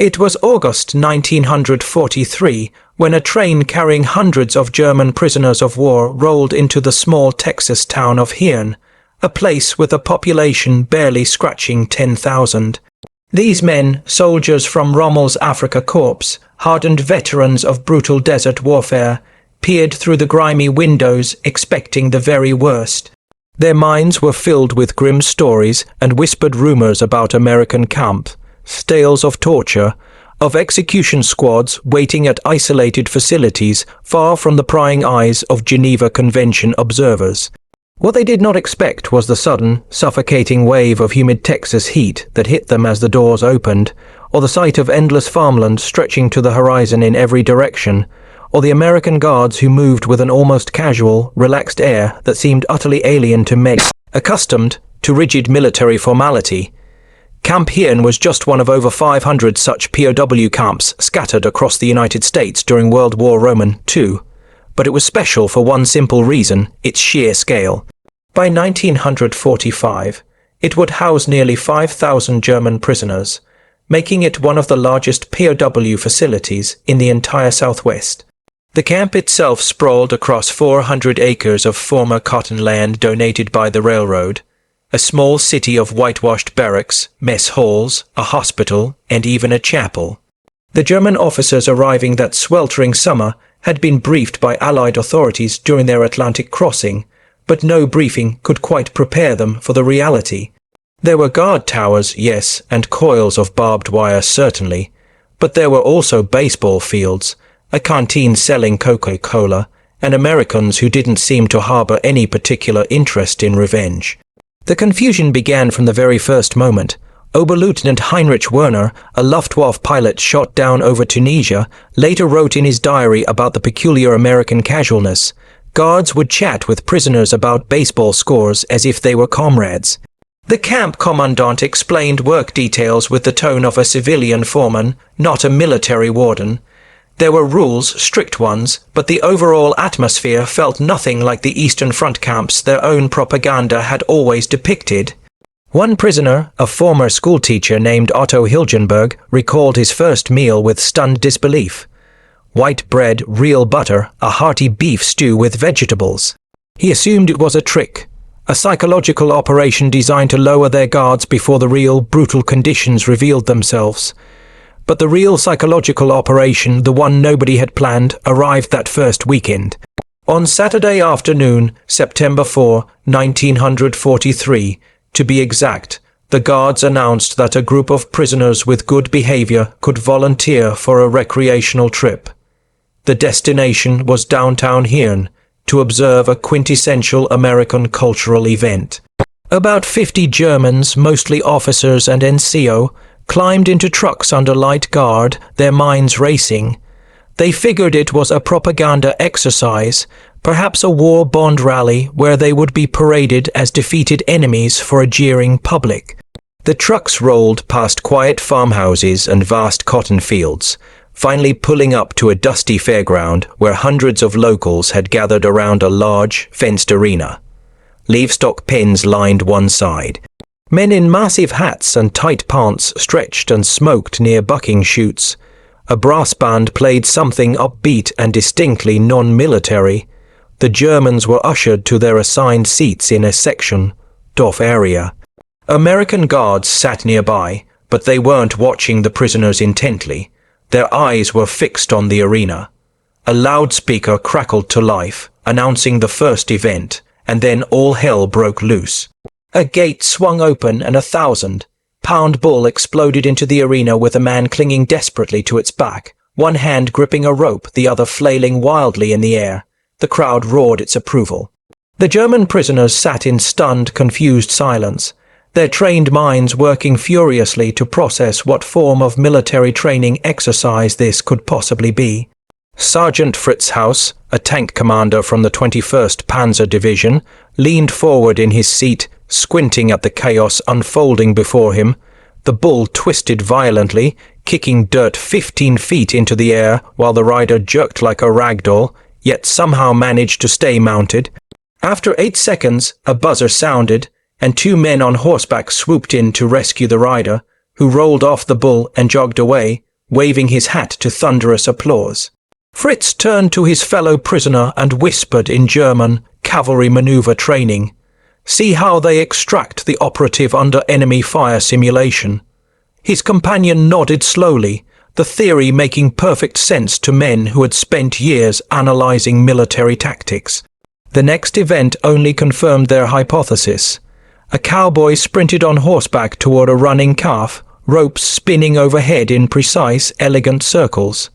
It was August 1943 when a train carrying hundreds of German prisoners of war rolled into the small Texas town of Hearne, a place with a population barely scratching 10,000. These men, soldiers from Rommel's Afrika Korps, hardened veterans of brutal desert warfare, peered through the grimy windows expecting the very worst. Their minds were filled with grim stories and whispered rumors about American camps, tales of torture, of execution squads waiting at isolated facilities far from the prying eyes of Geneva Convention observers. What they did not expect was the sudden, suffocating wave of humid Texas heat that hit them as the doors opened, or the sight of endless farmland stretching to the horizon in every direction, or the American guards who moved with an almost casual, relaxed air that seemed utterly alien to men accustomed to rigid military formality. Camp Hearne was just one of over 500 such POW camps scattered across the United States during World War II, but it was special for one simple reason: its sheer scale. By 1945, it would house nearly 5,000 German prisoners, making it one of the largest POW facilities in the entire Southwest. The camp itself sprawled across 400 acres of former cotton land donated by the railroad, a small city of whitewashed barracks, mess halls, a hospital, and even a chapel. The German officers arriving that sweltering summer had been briefed by Allied authorities during their Atlantic crossing, but no briefing could quite prepare them for the reality. There were guard towers, yes, and coils of barbed wire certainly, but there were also baseball fields, a canteen selling Coca-Cola, and Americans who didn't seem to harbor any particular interest in revenge. The confusion began from the very first moment. Oberleutnant Heinrich Werner, a Luftwaffe pilot shot down over Tunisia, later wrote in his diary about the peculiar American casualness. Guards would chat with prisoners about baseball scores as if they were comrades. The camp commandant explained work details with the tone of a civilian foreman, not a military warden. There were rules, strict ones, but the overall atmosphere felt nothing like the Eastern Front camps their own propaganda had always depicted. One prisoner, a former schoolteacher named Otto Hilgenberg, recalled his first meal with stunned disbelief. White bread, real butter, a hearty beef stew with vegetables. He assumed it was a trick, a psychological operation designed to lower their guards before the real, brutal conditions revealed themselves. But the real psychological operation, the one nobody had planned, arrived that first weekend. On Saturday afternoon, September 4, 1943, to be exact, the guards announced that a group of prisoners with good behavior could volunteer for a recreational trip. The destination was downtown Hearne, to observe a quintessential American cultural event. About 50 Germans, mostly officers and NCO, climbed into trucks under light guard, their minds racing. They figured it was a propaganda exercise, perhaps a war bond rally where they would be paraded as defeated enemies for a jeering public. The trucks rolled past quiet farmhouses and vast cotton fields, finally pulling up to a dusty fairground where hundreds of locals had gathered around a large, fenced arena. Livestock pens lined one side. Men in massive hats and tight pants stretched and smoked near bucking chutes. A brass band played something upbeat and distinctly non-military. The Germans were ushered to their assigned seats in a section-off area. American guards sat nearby, but they weren't watching the prisoners intently. Their eyes were fixed on the arena. A loudspeaker crackled to life, announcing the first event, and then all hell broke loose. A gate swung open and a 1,000-pound bull exploded into the arena with a man clinging desperately to its back, one hand gripping a rope, the other flailing wildly in the air. The crowd roared its approval. The German prisoners sat in stunned, confused silence, their trained minds working furiously to process what form of military training exercise this could possibly be. Sergeant Fritzhaus, a tank commander from the 21st Panzer Division, leaned forward in his seat, squinting at the chaos unfolding before him. The bull twisted violently, kicking dirt 15 feet into the air while the rider jerked like a rag doll, yet somehow managed to stay mounted. After 8 seconds, a buzzer sounded, and 2 men on horseback swooped in to rescue the rider, who rolled off the bull and jogged away, waving his hat to thunderous applause. Fritz turned to his fellow prisoner and whispered in German, cavalry maneuver training, "See how they extract the operative under enemy fire simulation." His companion nodded slowly, the theory making perfect sense to men who had spent years analyzing military tactics. The next event only confirmed their hypothesis. A cowboy sprinted on horseback toward a running calf, ropes spinning overhead in precise, elegant circles.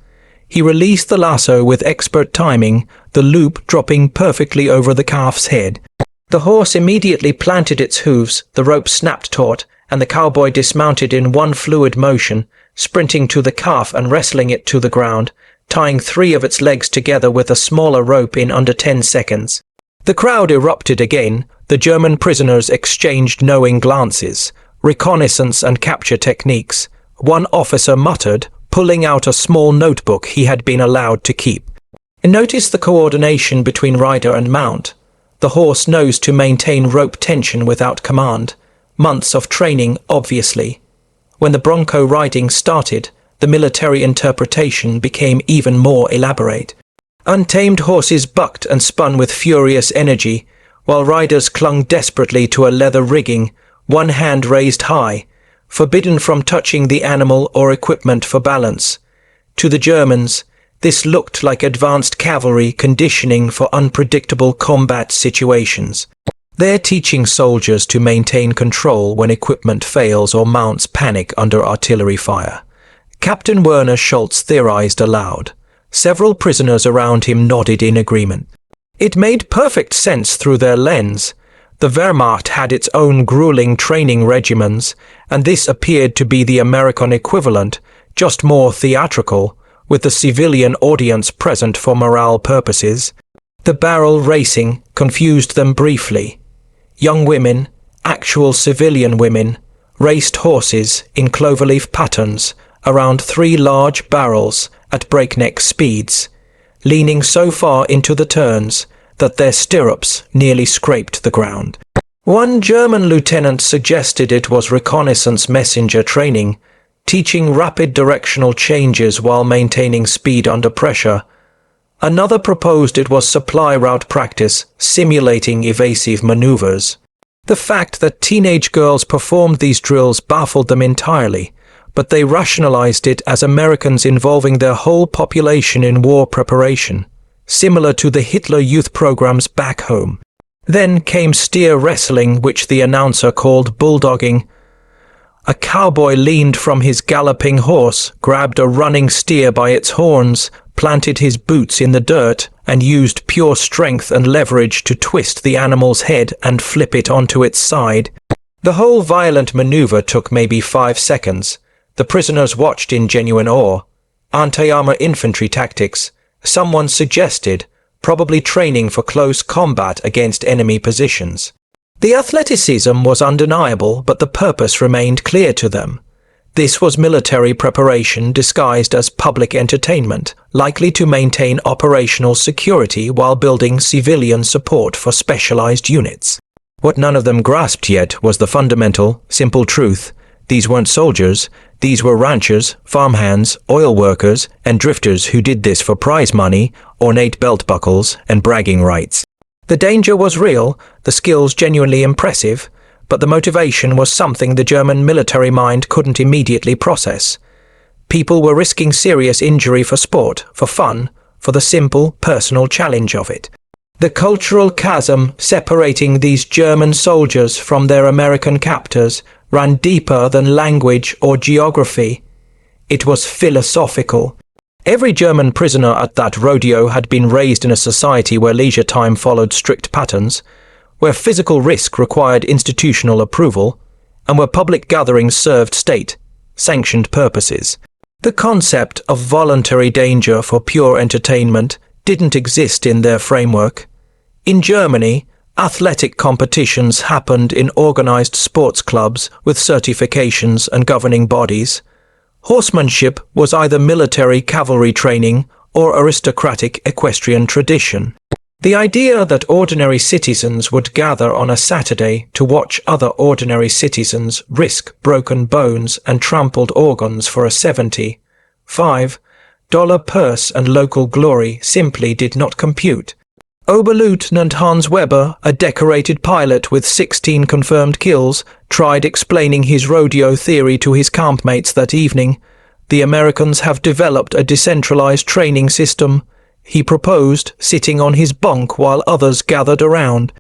He released the lasso with expert timing, the loop dropping perfectly over the calf's head. The horse immediately planted its hooves, the rope snapped taut, and the cowboy dismounted in one fluid motion, sprinting to the calf and wrestling it to the ground, tying 3 of its legs together with a smaller rope in under 10 seconds. The crowd erupted again. The German prisoners exchanged knowing glances, reconnaissance and capture techniques. One officer muttered, pulling out a small notebook he had been allowed to keep. Notice the coordination between rider and mount. The horse knows to maintain rope tension without command. Months of training, obviously. When the bronco riding started, the military interpretation became even more elaborate. Untamed horses bucked and spun with furious energy, while riders clung desperately to a leather rigging, one hand raised high, forbidden from touching the animal or equipment for balance. To the Germans, this looked like advanced cavalry conditioning for unpredictable combat situations. They're teaching soldiers to maintain control when equipment fails or mounts panic under artillery fire. Captain Werner Schultz theorized aloud. Several prisoners around him nodded in agreement. It made perfect sense through their lens. The Wehrmacht had its own grueling training regimens, and this appeared to be the American equivalent, just more theatrical, with the civilian audience present for morale purposes. The barrel racing confused them briefly. Young women, actual civilian women, raced horses in cloverleaf patterns around 3 large barrels at breakneck speeds, leaning so far into the turns that their stirrups nearly scraped the ground. One German lieutenant suggested it was reconnaissance messenger training, teaching rapid directional changes while maintaining speed under pressure. Another proposed it was supply route practice, simulating evasive maneuvers. The fact that teenage girls performed these drills baffled them entirely, but they rationalized it as Americans involving their whole population in war preparation, similar to the Hitler Youth programs back home. Then came steer wrestling, which the announcer called bulldogging. A cowboy leaned from his galloping horse, grabbed a running steer by its horns, planted his boots in the dirt, and used pure strength and leverage to twist the animal's head and flip it onto its side. The whole violent maneuver took maybe 5 seconds. The prisoners watched in genuine awe. Anti-armor infantry tactics, someone suggested, probably training for close combat against enemy positions. The athleticism was undeniable, but the purpose remained clear to them. This was military preparation disguised as public entertainment, likely to maintain operational security while building civilian support for specialized units. What none of them grasped yet was the fundamental, simple truth. These weren't soldiers. These were ranchers, farmhands, oil workers, and drifters who did this for prize money, ornate belt buckles, and bragging rights. The danger was real, the skills genuinely impressive, but the motivation was something the German military mind couldn't immediately process. People were risking serious injury for sport, for fun, for the simple, personal challenge of it. The cultural chasm separating these German soldiers from their American captors ran deeper than language or geography. It was philosophical. Every German prisoner at that rodeo had been raised in a society where leisure time followed strict patterns, where physical risk required institutional approval, and where public gatherings served state-sanctioned purposes. The concept of voluntary danger for pure entertainment didn't exist in their framework. In Germany, athletic competitions happened in organized sports clubs with certifications and governing bodies. Horsemanship was either military cavalry training or aristocratic equestrian tradition. The idea that ordinary citizens would gather on a Saturday to watch other ordinary citizens risk broken bones and trampled organs for a 70 $5 purse and local glory simply did not compute. Oberleutnant Hans Weber, a decorated pilot with 16 confirmed kills, tried explaining his rodeo theory to his campmates that evening. The Americans have developed a decentralized training system, he proposed, sitting on his bunk while others gathered around.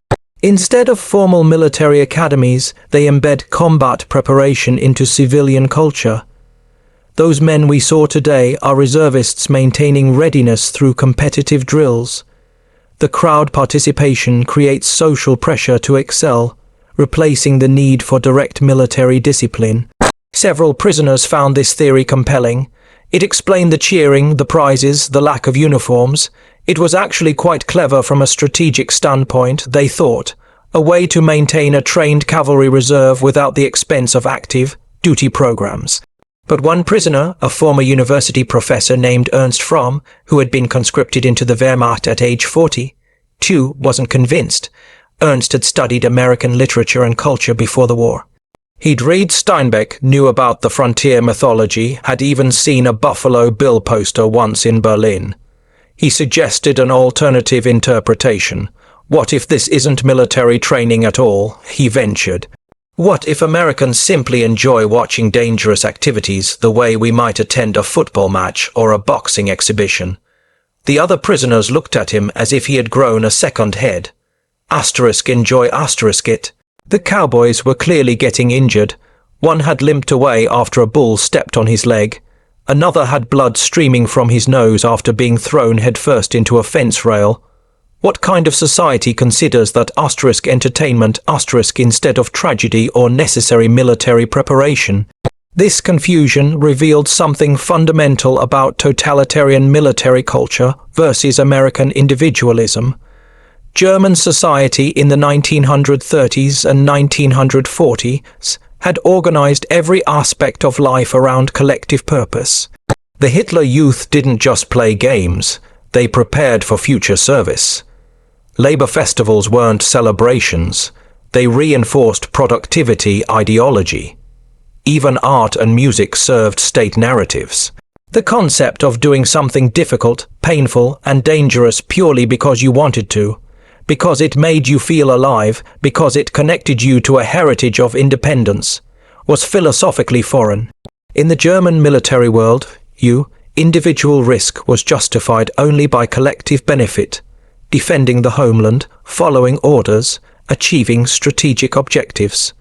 Instead of formal military academies, they embed combat preparation into civilian culture. Those men we saw today are reservists maintaining readiness through competitive drills. The crowd participation creates social pressure to excel, replacing the need for direct military discipline. Several prisoners found this theory compelling. It explained the cheering, the prizes, the lack of uniforms. It was actually quite clever from a strategic standpoint, they thought, a way to maintain a trained cavalry reserve without the expense of active duty programs. But one prisoner, a former university professor named Ernst Fromm, who had been conscripted into the Wehrmacht at age 42, wasn't convinced. Ernst had studied American literature and culture before the war. He'd read Steinbeck, knew about the frontier mythology, had even seen a Buffalo Bill poster once in Berlin. He suggested an alternative interpretation. What if this isn't military training at all? He ventured. What if Americans simply enjoy watching dangerous activities the way we might attend a football match or a boxing exhibition? The other prisoners looked at him as if he had grown a second head. Enjoy it. The cowboys were clearly getting injured. One had limped away after a bull stepped on his leg. Another had blood streaming from his nose after being thrown headfirst into a fence rail. What kind of society considers that entertainment instead of tragedy or necessary military preparation? This confusion revealed something fundamental about totalitarian military culture versus American individualism. German society in the 1930s and 1940s had organized every aspect of life around collective purpose. The Hitler Youth didn't just play games, they prepared for future service. Labor festivals weren't celebrations, they reinforced productivity ideology. Even art and music served state narratives. The concept of doing something difficult, painful, and dangerous purely because you wanted to, because it made you feel alive, because it connected you to a heritage of independence, was philosophically foreign. In the German military world, individual risk was justified only by collective benefit, defending the homeland, following orders, achieving strategic objectives.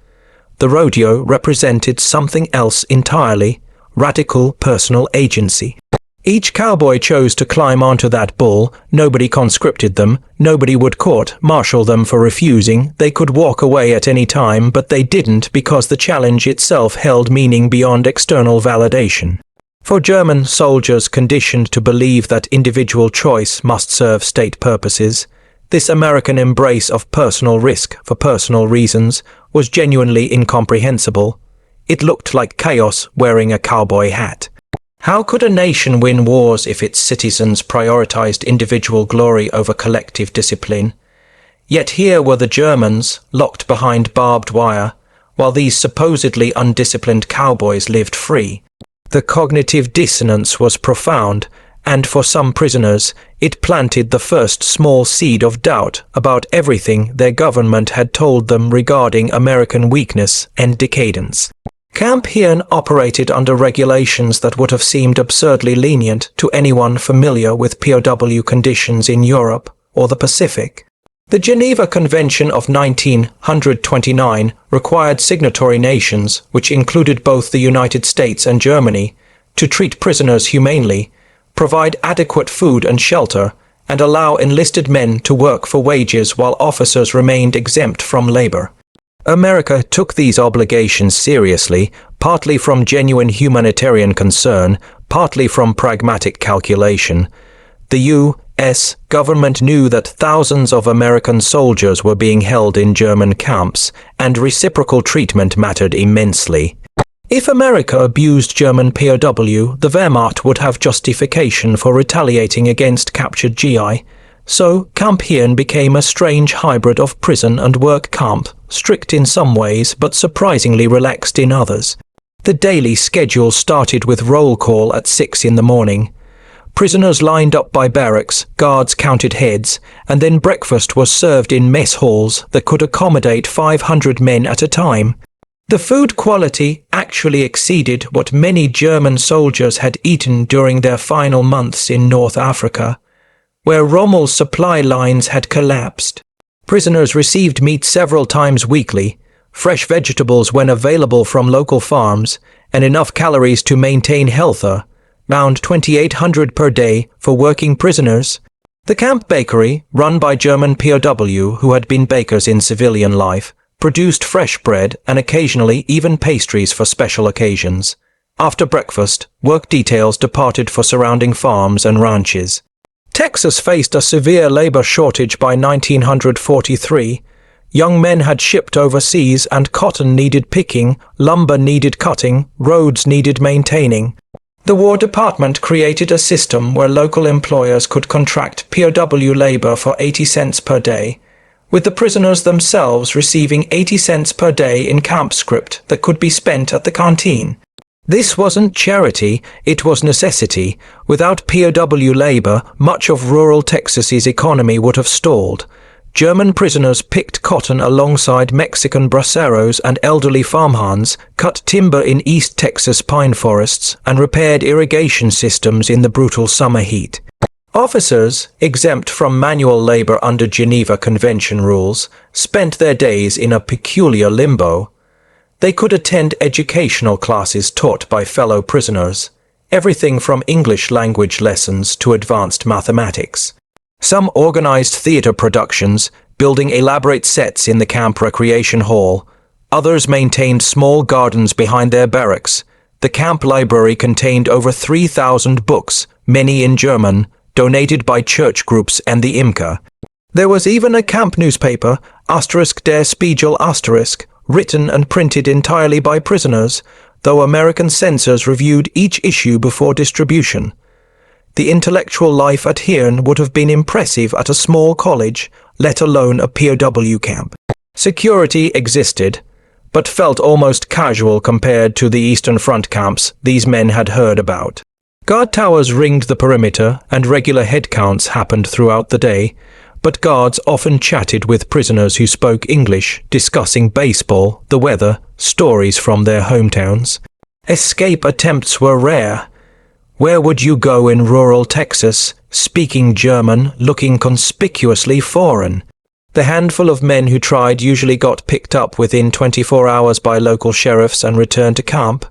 The rodeo represented something else entirely, radical personal agency. Each cowboy chose to climb onto that bull, nobody conscripted them, nobody would court-martial them for refusing, they could walk away at any time, but they didn't because the challenge itself held meaning beyond external validation. For German soldiers conditioned to believe that individual choice must serve state purposes, this American embrace of personal risk for personal reasons was genuinely incomprehensible. It looked like chaos wearing a cowboy hat. How could a nation win wars if its citizens prioritized individual glory over collective discipline? Yet here were the Germans, locked behind barbed wire, while these supposedly undisciplined cowboys lived free. The cognitive dissonance was profound, and for some prisoners, it planted the first small seed of doubt about everything their government had told them regarding American weakness and decadence. Camp Hirn operated under regulations that would have seemed absurdly lenient to anyone familiar with POW conditions in Europe or the Pacific. The Geneva Convention of 1929 required signatory nations, which included both the United States and Germany, to treat prisoners humanely, provide adequate food and shelter, and allow enlisted men to work for wages while officers remained exempt from labor. America took these obligations seriously, partly from genuine humanitarian concern, partly from pragmatic calculation. The U.S. government knew that thousands of American soldiers were being held in German camps, and reciprocal treatment mattered immensely. If America abused German POW, the Wehrmacht would have justification for retaliating against captured GI. So Camp Hirn became a strange hybrid of prison and work camp, strict in some ways but surprisingly relaxed in others. The daily schedule started with roll call at 6 in the morning. Prisoners lined up by barracks, guards counted heads, and then breakfast was served in mess halls that could accommodate 500 men at a time. The food quality actually exceeded what many German soldiers had eaten during their final months in North Africa, where Rommel's supply lines had collapsed. Prisoners received meat several times weekly, fresh vegetables when available from local farms, and enough calories to maintain health, around 2,800 per day for working prisoners. The camp bakery, run by German POW who had been bakers in civilian life, produced fresh bread and occasionally even pastries for special occasions. After breakfast, work details departed for surrounding farms and ranches. Texas faced a severe labor shortage by 1943. Young men had shipped overseas and cotton needed picking, lumber needed cutting, roads needed maintaining. The War Department created a system where local employers could contract POW labor for 80 cents per day, with the prisoners themselves receiving 80 cents per day in camp script that could be spent at the canteen. This wasn't charity, it was necessity. Without POW labor, much of rural Texas's economy would have stalled. German prisoners picked cotton alongside Mexican braceros and elderly farmhands, cut timber in East Texas pine forests, and repaired irrigation systems in the brutal summer heat. Officers, exempt from manual labor under Geneva Convention rules, spent their days in a peculiar limbo. They could attend educational classes taught by fellow prisoners, everything from English language lessons to advanced mathematics. Some organized theater productions, building elaborate sets in the camp recreation hall. Others maintained small gardens behind their barracks. The camp library contained over 3,000 books, many in German, donated by church groups and the Imker. There was even a camp newspaper, *Der Spiegel*, written and printed entirely by prisoners, though American censors reviewed each issue before distribution. The intellectual life at Hirn would have been impressive at a small college, let alone a POW camp. Security existed, but felt almost casual compared to the Eastern Front camps these men had heard about. Guard towers ringed the perimeter, and regular head counts happened throughout the day, but guards often chatted with prisoners who spoke English, discussing baseball, the weather, stories from their hometowns. Escape attempts were rare. Where would you go in rural Texas, speaking German, looking conspicuously foreign? The handful of men who tried usually got picked up within 24 hours by local sheriffs and returned to camp,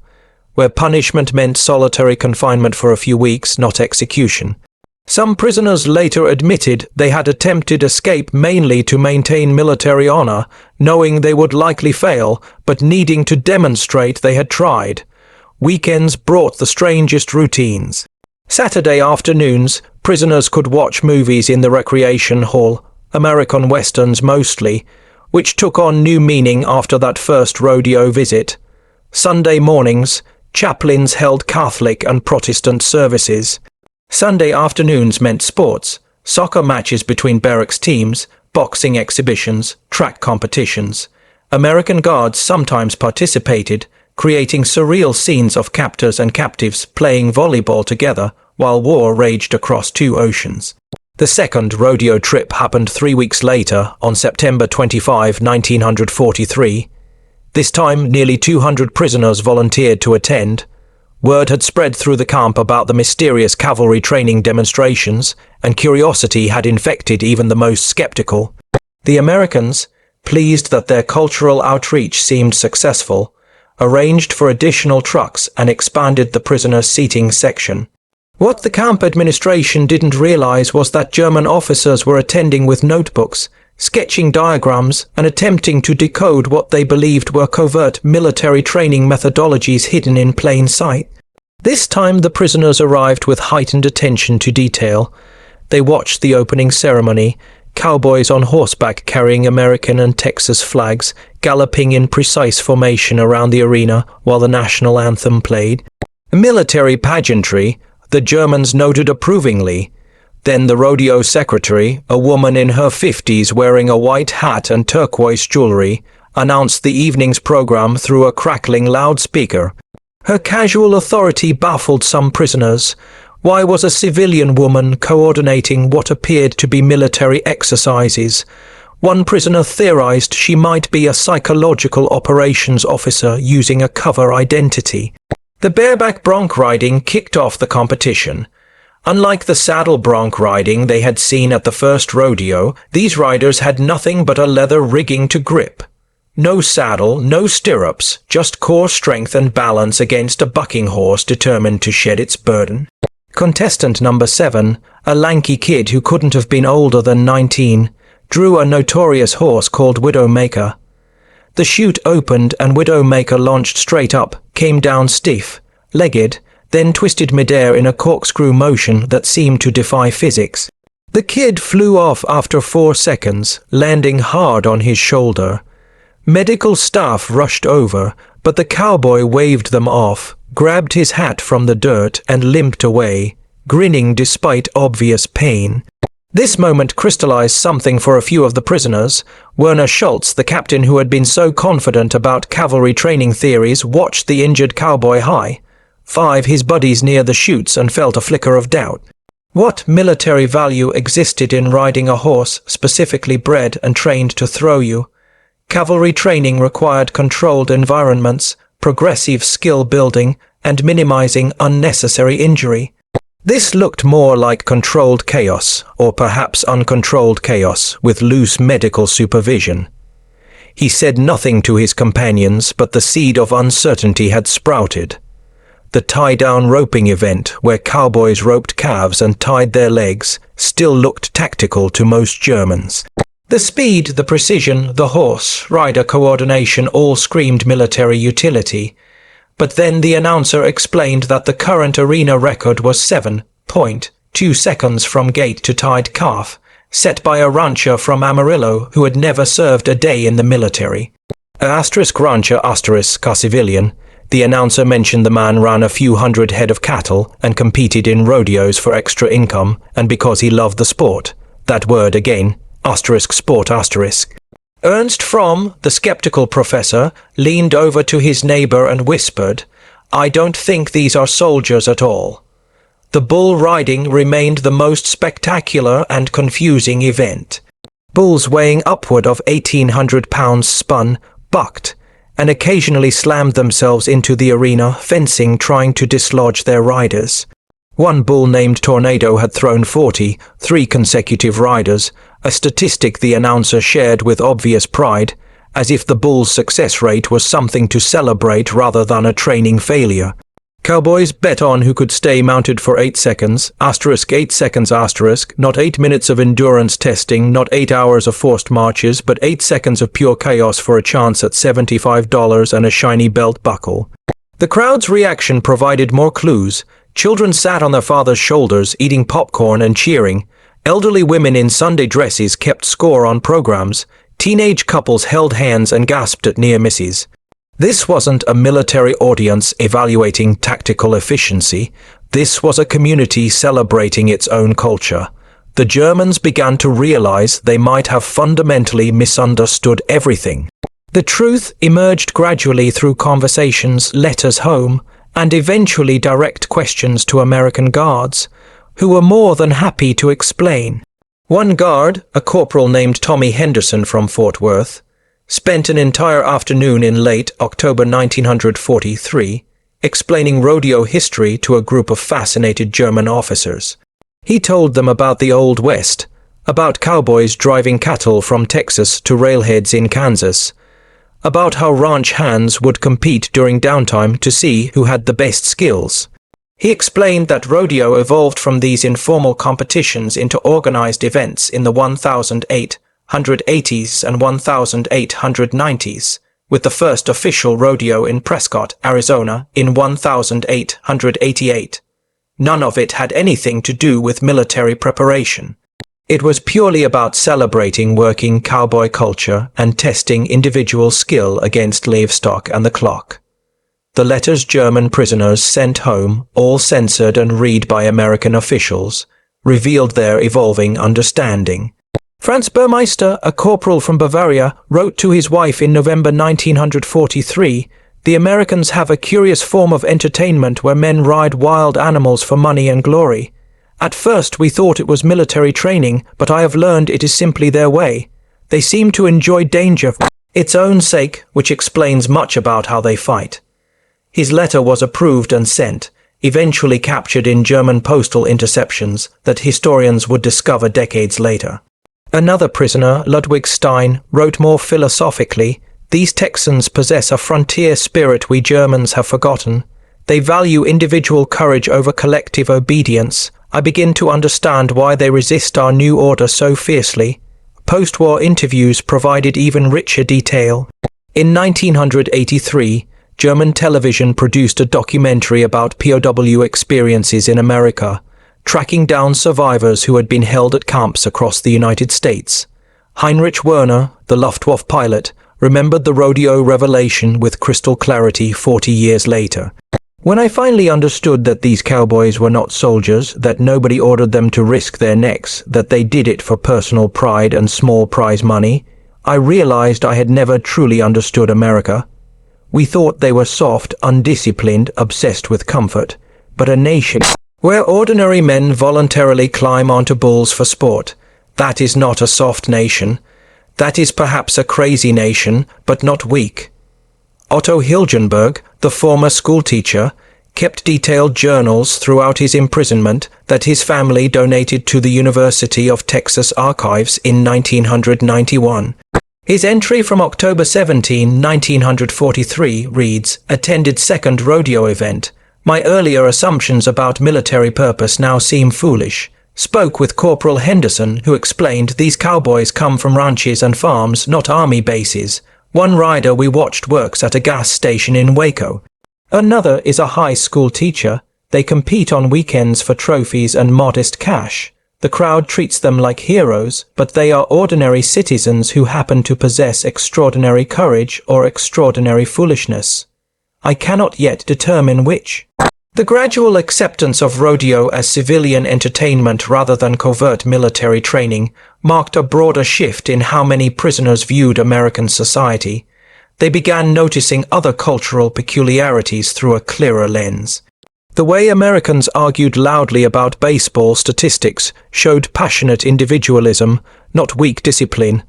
where punishment meant solitary confinement for a few weeks, not execution. Some prisoners later admitted they had attempted escape mainly to maintain military honor, knowing they would likely fail, but needing to demonstrate they had tried. Weekends brought the strangest routines. Saturday afternoons, prisoners could watch movies in the recreation hall, American westerns mostly, which took on new meaning after that first rodeo visit. Sunday mornings, chaplains held Catholic and Protestant services. Sunday afternoons meant sports, soccer matches between barracks teams, boxing exhibitions, track competitions. American guards sometimes participated, creating surreal scenes of captors and captives playing volleyball together while war raged across two oceans. The second rodeo trip happened 3 weeks later, on September 25, 1943. This time, nearly 200 prisoners volunteered to attend. Word had spread through the camp about the mysterious cavalry training demonstrations, and curiosity had infected even the most skeptical. The Americans, pleased that their cultural outreach seemed successful, arranged for additional trucks and expanded the prisoners' seating section. What the camp administration didn't realize was that German officers were attending with notebooks, sketching diagrams, and attempting to decode what they believed were covert military training methodologies hidden in plain sight. This time the prisoners arrived with heightened attention to detail. They watched the opening ceremony, cowboys on horseback carrying American and Texas flags, galloping in precise formation around the arena while the national anthem played. Military pageantry, the Germans noted approvingly. Then the rodeo secretary, a woman in her 50s wearing a white hat and turquoise jewelry, announced the evening's program through a crackling loudspeaker. Her casual authority baffled some prisoners. Why was a civilian woman coordinating what appeared to be military exercises? One prisoner theorized she might be a psychological operations officer using a cover identity. The bareback bronc riding kicked off the competition. Unlike the saddle bronc riding they had seen at the first rodeo, these riders had nothing but a leather rigging to grip. No saddle, no stirrups, just core strength and balance against a bucking horse determined to shed its burden. Contestant number 7, a lanky kid who couldn't have been older than 19, drew a notorious horse called Widowmaker. The chute opened and Widowmaker launched straight up, came down stiff, legged, then twisted midair in a corkscrew motion that seemed to defy physics. The kid flew off after 4 seconds, landing hard on his shoulder. Medical staff rushed over, but the cowboy waved them off, grabbed his hat from the dirt and limped away, grinning despite obvious pain. This moment crystallized something for a few of the prisoners. Werner Schultz, the captain who had been so confident about cavalry training theories, watched the injured cowboy high. 5 his buddies near the chutes and felt a flicker of doubt. What military value existed in riding a horse specifically bred and trained to throw you? Cavalry training required controlled environments, progressive skill building, and minimizing unnecessary injury. This looked more like controlled chaos, or perhaps uncontrolled chaos, with loose medical supervision. He said nothing to his companions, but the seed of uncertainty had sprouted. The tie-down roping event, where cowboys roped calves and tied their legs, still looked tactical to most Germans. The speed, the precision, the horse-rider coordination all screamed military utility. But then the announcer explained that the current arena record was 7.2 seconds from gate to tied calf, set by a rancher from Amarillo who had never served a day in the military. Rancher civilian. The announcer mentioned the man ran a few hundred head of cattle and competed in rodeos for extra income and because he loved the sport. That word again. Sport. Ernst Fromm, the skeptical professor, leaned over to his neighbor and whispered, "I don't think these are soldiers at all." The bull riding remained the most spectacular and confusing event. Bulls weighing upward of 1,800 pounds spun, bucked, and occasionally slammed themselves into the arena fencing trying to dislodge their riders. One bull named Tornado had thrown 43 consecutive riders, a statistic the announcer shared with obvious pride, as if the bull's success rate was something to celebrate rather than a training failure. Cowboys bet on who could stay mounted for 8 seconds, *8 seconds*, not 8 minutes of endurance testing, not 8 hours of forced marches, but 8 seconds of pure chaos for a chance at $75 and a shiny belt buckle. The crowd's reaction provided more clues. Children sat on their father's shoulders, eating popcorn and cheering. Elderly women in Sunday dresses kept score on programs. Teenage couples held hands and gasped at near misses. This wasn't a military audience evaluating tactical efficiency. This was a community celebrating its own culture. The Germans began to realize they might have fundamentally misunderstood everything. The truth emerged gradually through conversations, letters home, and eventually direct questions to American guards, who were more than happy to explain. One guard, a corporal named Tommy Henderson from Fort Worth, spent an entire afternoon in late October 1943 explaining rodeo history to a group of fascinated German officers. He told them about the Old West, about cowboys driving cattle from Texas to railheads in Kansas, about how ranch hands would compete during downtime to see who had the best skills. He explained that rodeo evolved from these informal competitions into organized events in the 1880s and 1890s, with the first official rodeo in Prescott, Arizona, in 1888. None of it had anything to do with military preparation. It was purely about celebrating working cowboy culture and testing individual skill against livestock and the clock. The letters German prisoners sent home, all censored and read by American officials, revealed their evolving understanding. Franz Burmeister, a corporal from Bavaria, wrote to his wife in November 1943, The Americans have a curious form of entertainment where men ride wild animals for money and glory. At first we thought it was military training, but I have learned it is simply their way. They seem to enjoy danger for its own sake, which explains much about how they fight. His letter was approved and sent, eventually captured in German postal interceptions that historians would discover decades later. Another prisoner, Ludwig Stein, wrote more philosophically, "These Texans possess a frontier spirit we Germans have forgotten. They value individual courage over collective obedience. I begin to understand why they resist our new order so fiercely." Post-war interviews provided even richer detail. In 1983, German television produced a documentary about POW experiences in America, tracking down survivors who had been held at camps across the United States. Heinrich Werner, the Luftwaffe pilot, remembered the Rodeo revelation with crystal clarity 40 years later. "When I finally understood that these cowboys were not soldiers, that nobody ordered them to risk their necks, that they did it for personal pride and small prize money, I realized I had never truly understood America. We thought they were soft, undisciplined, obsessed with comfort, but a nation where ordinary men voluntarily climb onto bulls for sport. That is not a soft nation. That is perhaps a crazy nation, but not weak." Otto Hilgenberg, the former schoolteacher, kept detailed journals throughout his imprisonment that his family donated to the University of Texas Archives in 1991. His entry from October 17, 1943 reads, "Attended second rodeo event. My earlier assumptions about military purpose now seem foolish. Spoke with Corporal Henderson, who explained these cowboys come from ranches and farms, not army bases. One rider we watched works at a gas station in Waco. Another is a high school teacher. They compete on weekends for trophies and modest cash. The crowd treats them like heroes, but they are ordinary citizens who happen to possess extraordinary courage or extraordinary foolishness. I cannot yet determine which." The gradual acceptance of rodeo as civilian entertainment rather than covert military training marked a broader shift in how many prisoners viewed American society. They began noticing other cultural peculiarities through a clearer lens. The way Americans argued loudly about baseball statistics showed passionate individualism, not weak discipline.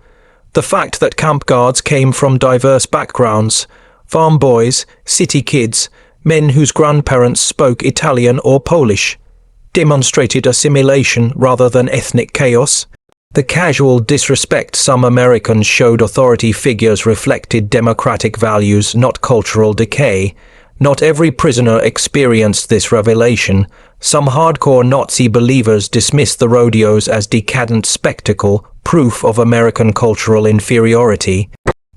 The fact that camp guards came from diverse backgrounds, farm boys, city kids, men whose grandparents spoke Italian or Polish, demonstrated assimilation rather than ethnic chaos. The casual disrespect some Americans showed authority figures reflected democratic values, not cultural decay. Not every prisoner experienced this revelation. Some hardcore Nazi believers dismissed the rodeos as decadent spectacle, proof of American cultural inferiority.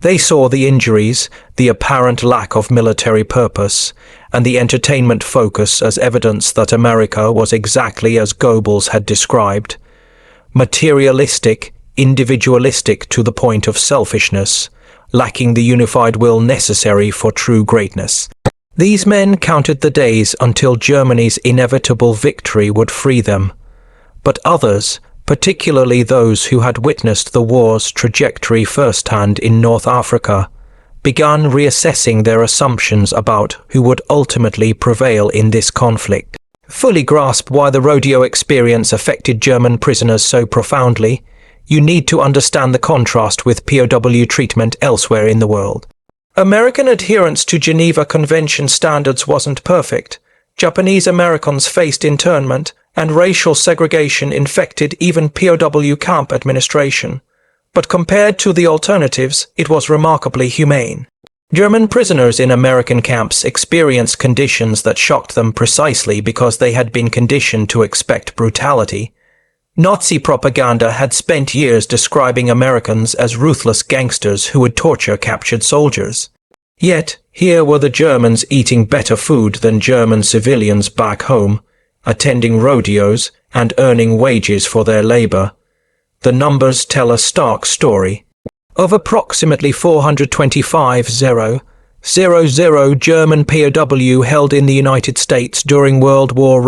They saw the injuries, the apparent lack of military purpose, and the entertainment focus as evidence that America was exactly as Goebbels had described. Materialistic, individualistic to the point of selfishness, lacking the unified will necessary for true greatness. These men counted the days until Germany's inevitable victory would free them. But others, particularly those who had witnessed the war's trajectory firsthand in North Africa, began reassessing their assumptions about who would ultimately prevail in this conflict. Fully grasp why the rodeo experience affected German prisoners so profoundly, you need to understand the contrast with POW treatment elsewhere in the world. American adherence to Geneva Convention standards wasn't perfect. Japanese Americans faced internment, and racial segregation infected even POW camp administration. But compared to the alternatives, it was remarkably humane. German prisoners in American camps experienced conditions that shocked them precisely because they had been conditioned to expect brutality. Nazi propaganda had spent years describing Americans as ruthless gangsters who would torture captured soldiers. Yet, here were the Germans eating better food than German civilians back home, attending rodeos and earning wages for their labor. The numbers tell a stark story. Of approximately 425,000 German POW held in the United States during World War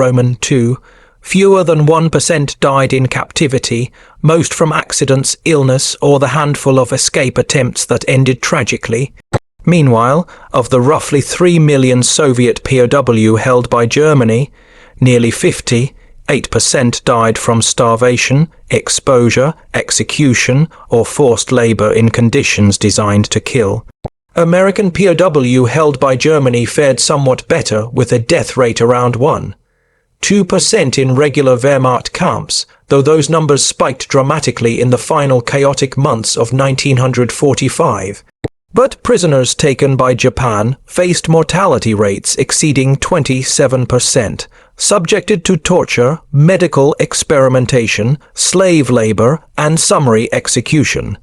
II, fewer than 1% died in captivity, most from accidents, illness, or the handful of escape attempts that ended tragically. Meanwhile, of the roughly 3 million Soviet POW held by Germany, nearly 58% died from starvation, exposure, execution, or forced labor in conditions designed to kill. American POW held by Germany fared somewhat better, with a death rate around 1–2% in regular Wehrmacht camps, though those numbers spiked dramatically in the final chaotic months of 1945. But prisoners taken by Japan faced mortality rates exceeding 27%, subjected to torture, medical experimentation, slave labor, and summary execution.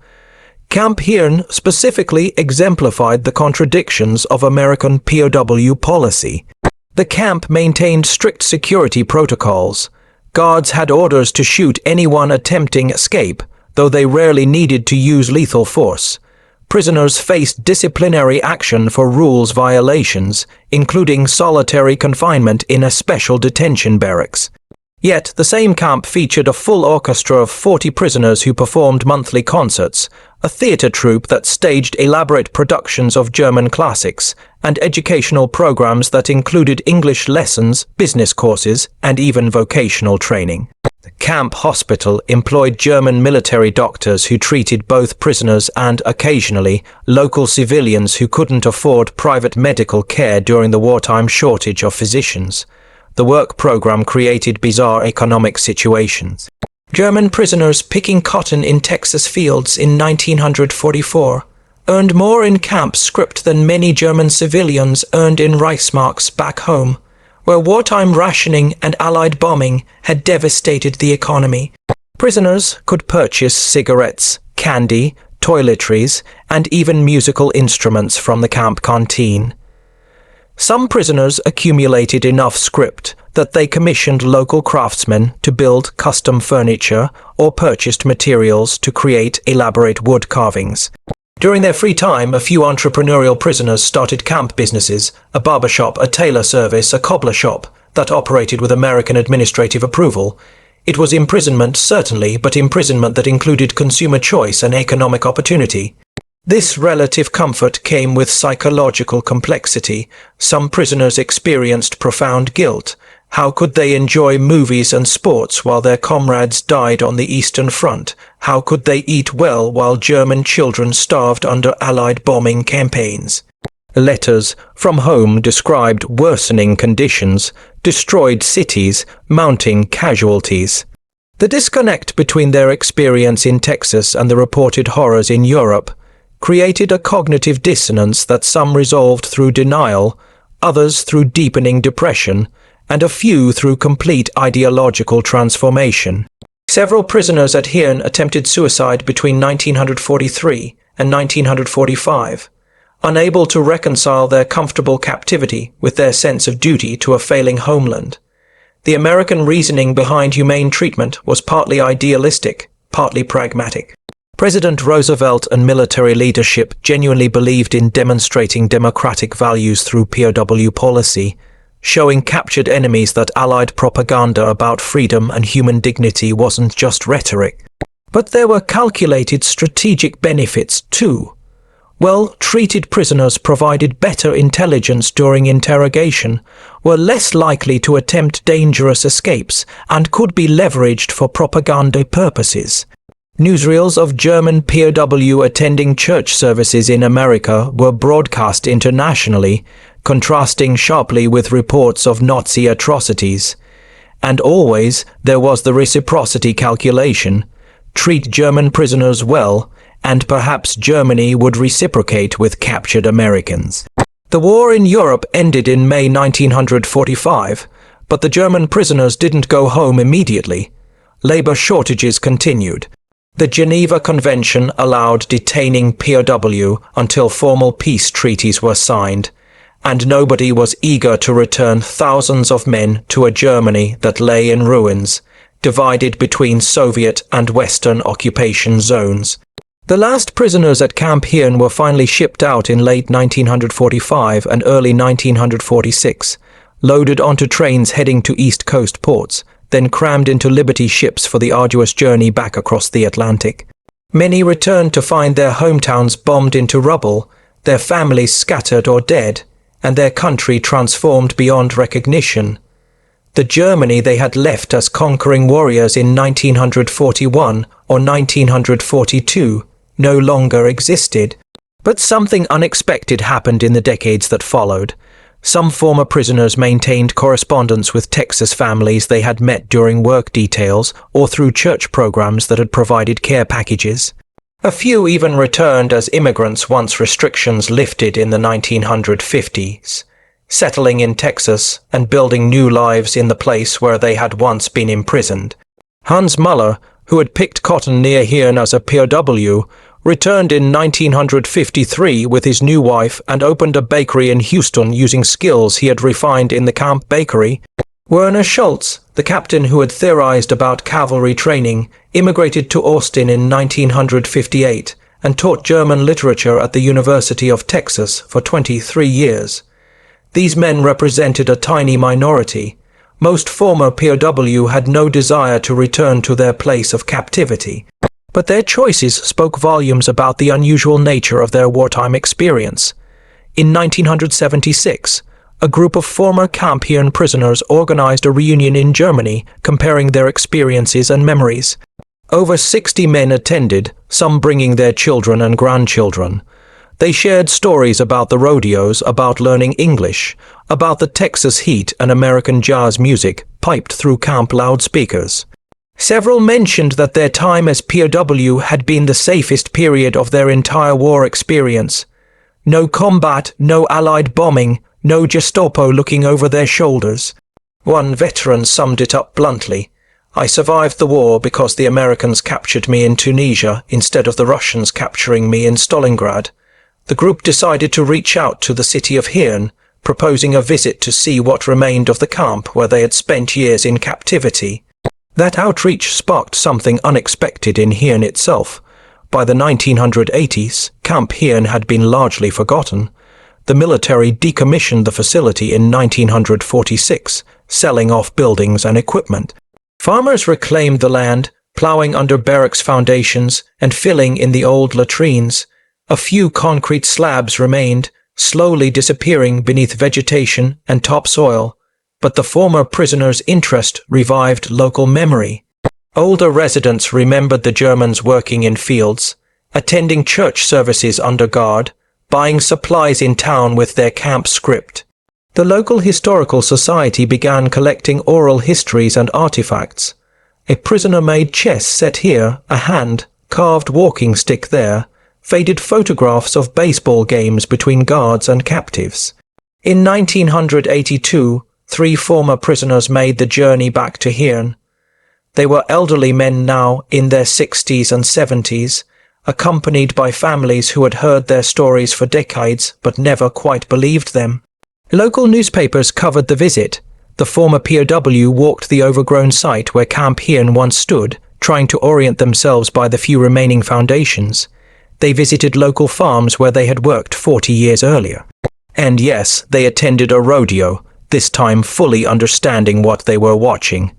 Camp Hirn specifically exemplified the contradictions of American POW policy. The camp maintained strict security protocols. Guards had orders to shoot anyone attempting escape, though they rarely needed to use lethal force. Prisoners faced disciplinary action for rules violations, including solitary confinement in a special detention barracks. Yet, the same camp featured a full orchestra of 40 prisoners who performed monthly concerts, a theatre troupe that staged elaborate productions of German classics, and educational programs that included English lessons, business courses, and even vocational training. The camp hospital employed German military doctors who treated both prisoners and, occasionally, local civilians who couldn't afford private medical care during the wartime shortage of physicians. The work program created bizarre economic situations. German prisoners picking cotton in Texas fields in 1944 earned more in camp script than many German civilians earned in Reichsmarks back home, where wartime rationing and Allied bombing had devastated the economy. Prisoners could purchase cigarettes, candy, toiletries, and even musical instruments from the camp canteen. Some prisoners accumulated enough script that they commissioned local craftsmen to build custom furniture or purchased materials to create elaborate wood carvings. During their free time, a few entrepreneurial prisoners started camp businesses, a barbershop, a tailor service, a cobbler shop, that operated with American administrative approval. It was imprisonment, certainly, but imprisonment that included consumer choice and economic opportunity. This relative comfort came with psychological complexity. Some prisoners experienced profound guilt. How could they enjoy movies and sports while their comrades died on the Eastern Front? How could they eat well while German children starved under Allied bombing campaigns? Letters from home described worsening conditions, destroyed cities, mounting casualties. The disconnect between their experience in Texas and the reported horrors in Europe created a cognitive dissonance that some resolved through denial, others through deepening depression, and a few through complete ideological transformation. Several prisoners at Hirn attempted suicide between 1943 and 1945, unable to reconcile their comfortable captivity with their sense of duty to a failing homeland. The American reasoning behind humane treatment was partly idealistic, partly pragmatic. President Roosevelt and military leadership genuinely believed in demonstrating democratic values through POW policy, showing captured enemies that Allied propaganda about freedom and human dignity wasn't just rhetoric. But there were calculated strategic benefits too. Well-treated prisoners provided better intelligence during interrogation, were less likely to attempt dangerous escapes, and could be leveraged for propaganda purposes. Newsreels of German POW attending church services in America were broadcast internationally, contrasting sharply with reports of Nazi atrocities. And always there was the reciprocity calculation: treat German prisoners well, and perhaps Germany would reciprocate with captured Americans. The war in Europe ended in May 1945, but the German prisoners didn't go home immediately. Labor shortages continued. The Geneva Convention allowed detaining POW until formal peace treaties were signed, and nobody was eager to return thousands of men to a Germany that lay in ruins, divided between Soviet and Western occupation zones. The last prisoners at Camp Hirn were finally shipped out in late 1945 and early 1946, loaded onto trains heading to East Coast ports, then crammed into Liberty ships for the arduous journey back across the Atlantic. Many returned to find their hometowns bombed into rubble, their families scattered or dead, and their country transformed beyond recognition. The Germany they had left as conquering warriors in 1941 or 1942 no longer existed. But something unexpected happened in the decades that followed. Some former prisoners maintained correspondence with Texas families they had met during work details or through church programs that had provided care packages. A few even returned as immigrants once restrictions lifted in the 1950s, settling in Texas and building new lives in the place where they had once been imprisoned. Hans Muller, who had picked cotton near Hearn as a POW, returned in 1953 with his new wife and opened a bakery in Houston using skills he had refined in the camp bakery. Werner Schultz, the captain who had theorized about cavalry training, immigrated to Austin in 1958 and taught German literature at the University of Texas for 23 years. These men represented a tiny minority. Most former POW had no desire to return to their place of captivity, but their choices spoke volumes about the unusual nature of their wartime experience. In 1976, a group of former Camp Hearn prisoners organized a reunion in Germany, comparing their experiences and memories. Over 60 men attended, some bringing their children and grandchildren. They shared stories about the rodeos, about learning English, about the Texas heat and American jazz music piped through camp loudspeakers. Several mentioned that their time as POW had been the safest period of their entire war experience. No combat, no Allied bombing, no Gestapo looking over their shoulders. One veteran summed it up bluntly: "I survived the war because the Americans captured me in Tunisia instead of the Russians capturing me in Stalingrad." The group decided to reach out to the city of Hearn, proposing a visit to see what remained of the camp where they had spent years in captivity. That outreach sparked something unexpected in Hearn itself. By the 1980s, Camp Hearn had been largely forgotten. The military decommissioned the facility in 1946, selling off buildings and equipment. Farmers reclaimed the land, plowing under barracks foundations and filling in the old latrines. A few concrete slabs remained, slowly disappearing beneath vegetation and topsoil. But the former prisoners' interest revived local memory. Older residents remembered the Germans working in fields, attending church services under guard, buying supplies in town with their camp script. The local historical society began collecting oral histories and artifacts. A prisoner-made chess set here, a hand, carved walking stick there, faded photographs of baseball games between guards and captives. In 1982, 3 former prisoners made the journey back to Hearn. They were elderly men now, in their 60s and 70s, accompanied by families who had heard their stories for decades but never quite believed them. Local newspapers covered the visit. The former POW walked the overgrown site where Camp Hearn once stood, trying to orient themselves by the few remaining foundations. They visited local farms where they had worked 40 years earlier. And yes, they attended a rodeo, this time fully understanding what they were watching,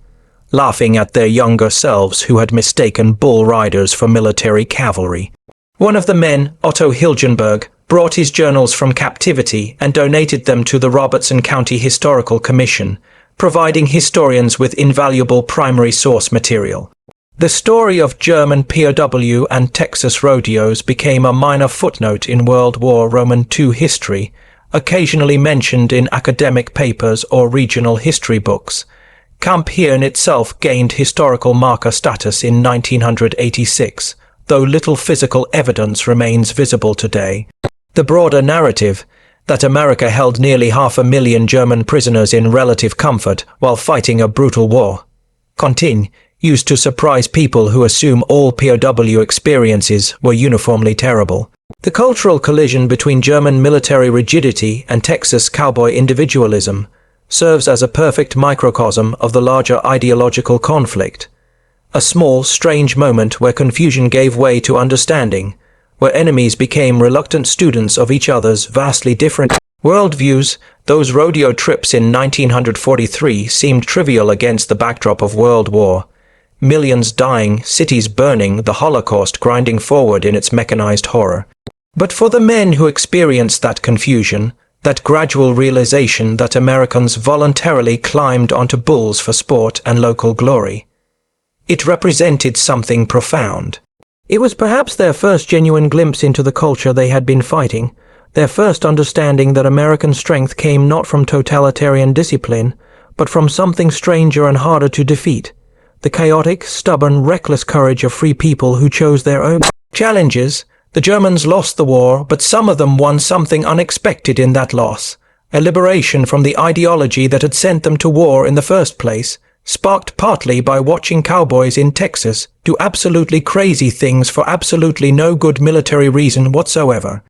laughing at their younger selves who had mistaken bull riders for military cavalry. One of the men, Otto Hilgenberg, brought his journals from captivity and donated them to the Robertson County Historical Commission, providing historians with invaluable primary source material. The story of German POW and Texas rodeos became a minor footnote in World War II history, occasionally mentioned in academic papers or regional history books. Camp Hearn itself gained historical marker status in 1986, though little physical evidence remains visible today. The broader narrative, that America held nearly 500,000 German prisoners in relative comfort while fighting a brutal war, used to surprise people who assume all POW experiences were uniformly terrible. The cultural collision between German military rigidity and Texas cowboy individualism serves as a perfect microcosm of the larger ideological conflict. A small, strange moment where confusion gave way to understanding, where enemies became reluctant students of each other's vastly different worldviews. Those rodeo trips in 1943 seemed trivial against the backdrop of World War. Millions dying, cities burning, the Holocaust grinding forward in its mechanized horror. But for the men who experienced that confusion, that gradual realization that Americans voluntarily climbed onto bulls for sport and local glory, it represented something profound. It was perhaps their first genuine glimpse into the culture they had been fighting, their first understanding that American strength came not from totalitarian discipline, but from something stranger and harder to defeat, the chaotic, stubborn, reckless courage of free people who chose their own challenges. The Germans lost the war, but some of them won something unexpected in that loss, a liberation from the ideology that had sent them to war in the first place, sparked partly by watching cowboys in Texas do absolutely crazy things for absolutely no good military reason whatsoever.